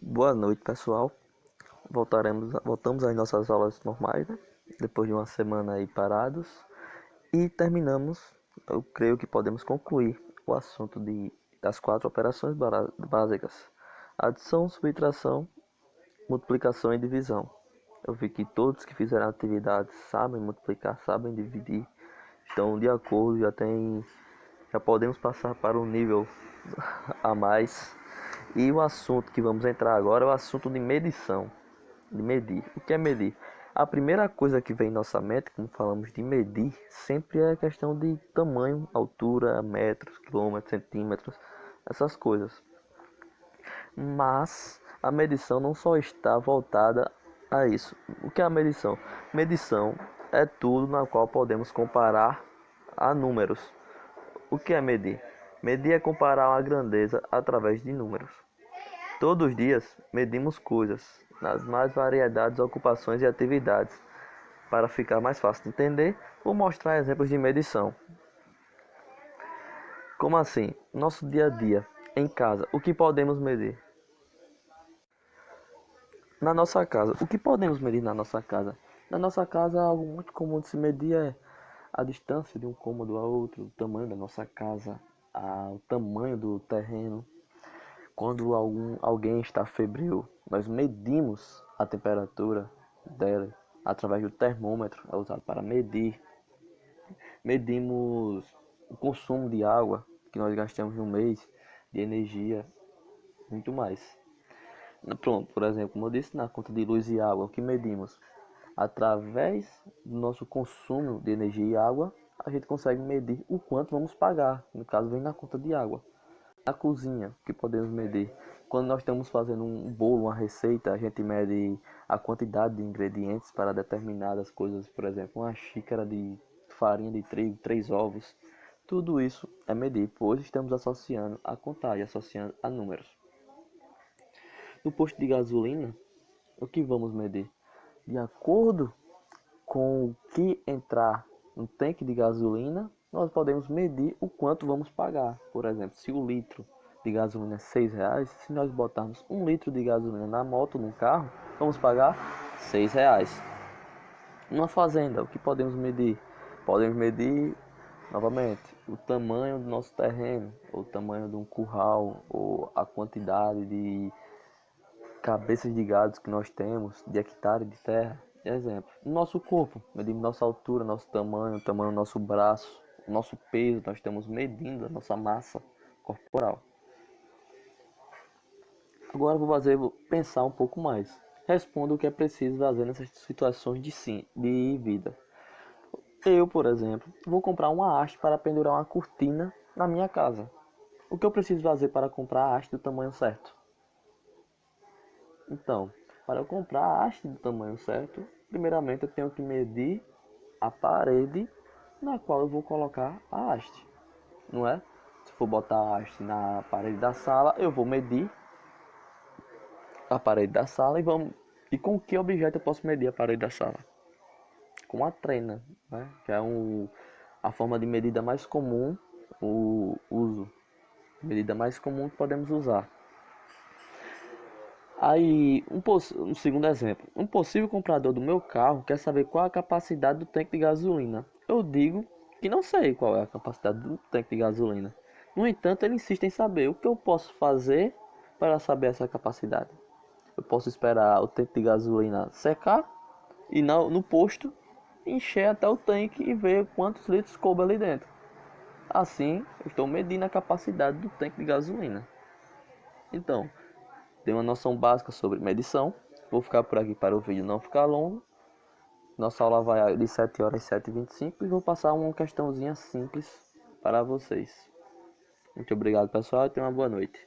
Boa noite, pessoal. Voltamos às nossas aulas normais, né? Depois de uma semana aí parados. E terminamos, eu creio que podemos concluir o assunto das 4 operações básicas: adição, subtração, multiplicação e divisão. Eu vi que todos que fizeram atividades sabem multiplicar, sabem dividir, estão de acordo, já podemos passar para um nível a mais. E o assunto que vamos entrar agora é o assunto de medição, de medir. O que é medir? A primeira coisa que vem em nossa mente, quando falamos de medir, sempre é a questão de tamanho, altura, metros, quilômetros, centímetros, essas coisas. Mas a medição não só está voltada a isso. O que é a medição? Medição é tudo na qual podemos comparar a números. O que é medir? Medir é comparar uma grandeza através de números. Todos os dias medimos coisas nas mais variedades ocupações e atividades. Para ficar mais fácil de entender, vou mostrar exemplos de medição. Como assim? Nosso dia a dia, em casa, o que podemos medir? Na nossa casa, o que podemos medir na nossa casa? Na nossa casa, algo muito comum de se medir é a distância de um cômodo a outro, o tamanho da nossa casa, o tamanho do terreno. Quando alguém está febril, nós medimos a temperatura dela através do termômetro, é usado para medir. Medimos o consumo de água que nós gastamos no mês, de energia, muito mais. Pronto, por exemplo, como eu disse, na conta de luz e água, o que medimos? Através do nosso consumo de energia e água, a gente consegue medir o quanto vamos pagar. No caso, vem na conta de água. Na cozinha, o que podemos medir? Quando nós estamos fazendo um bolo, uma receita, a gente mede a quantidade de ingredientes para determinadas coisas. Por exemplo, uma xícara de farinha de trigo, 3 ovos. Tudo isso é medir, pois estamos associando a contagem, associando a números. No posto de gasolina, o que vamos medir? De acordo com o que entrar no tanque de gasolina, nós podemos medir o quanto vamos pagar. Por exemplo, se o litro de gasolina é R$6, se nós botarmos 1 litro de gasolina na moto, no carro, vamos pagar R$6. Numa fazenda, o que podemos medir? Podemos medir, novamente, o tamanho do nosso terreno, ou o tamanho de um curral, ou a quantidade de cabeças de gado que nós temos, de hectare de terra. Exemplo, no nosso corpo, medimos nossa altura, nosso tamanho, o tamanho do nosso braço, o nosso peso, nós estamos medindo a nossa massa corporal. Agora vou pensar um pouco mais. Responda o que é preciso fazer nessas situações de vida. Eu, por exemplo, vou comprar uma haste para pendurar uma cortina na minha casa. O que eu preciso fazer para comprar a haste do tamanho certo? Então, para eu comprar a haste do tamanho certo, primeiramente eu tenho que medir a parede na qual eu vou colocar a haste, não é? Se for botar a haste na parede da sala, eu vou medir a parede da sala e com que objeto eu posso medir a parede da sala? Com a trena, né? Que é a forma de medida mais comum, medida mais comum que podemos usar. Aí, um segundo exemplo. Um possível comprador do meu carro quer saber qual a capacidade do tanque de gasolina. Eu digo que não sei qual é a capacidade do tanque de gasolina. No entanto, ele insiste em saber o que eu posso fazer para saber essa capacidade. Eu posso esperar o tanque de gasolina secar e no posto encher até o tanque e ver quantos litros coube ali dentro. Assim, eu estou medindo a capacidade do tanque de gasolina. Então, dei uma noção básica sobre medição. Vou ficar por aqui para o vídeo não ficar longo. Nossa aula vai de 7 horas às 7h25 e vou passar uma questãozinha simples para vocês. Muito obrigado, pessoal, e tenham uma boa noite.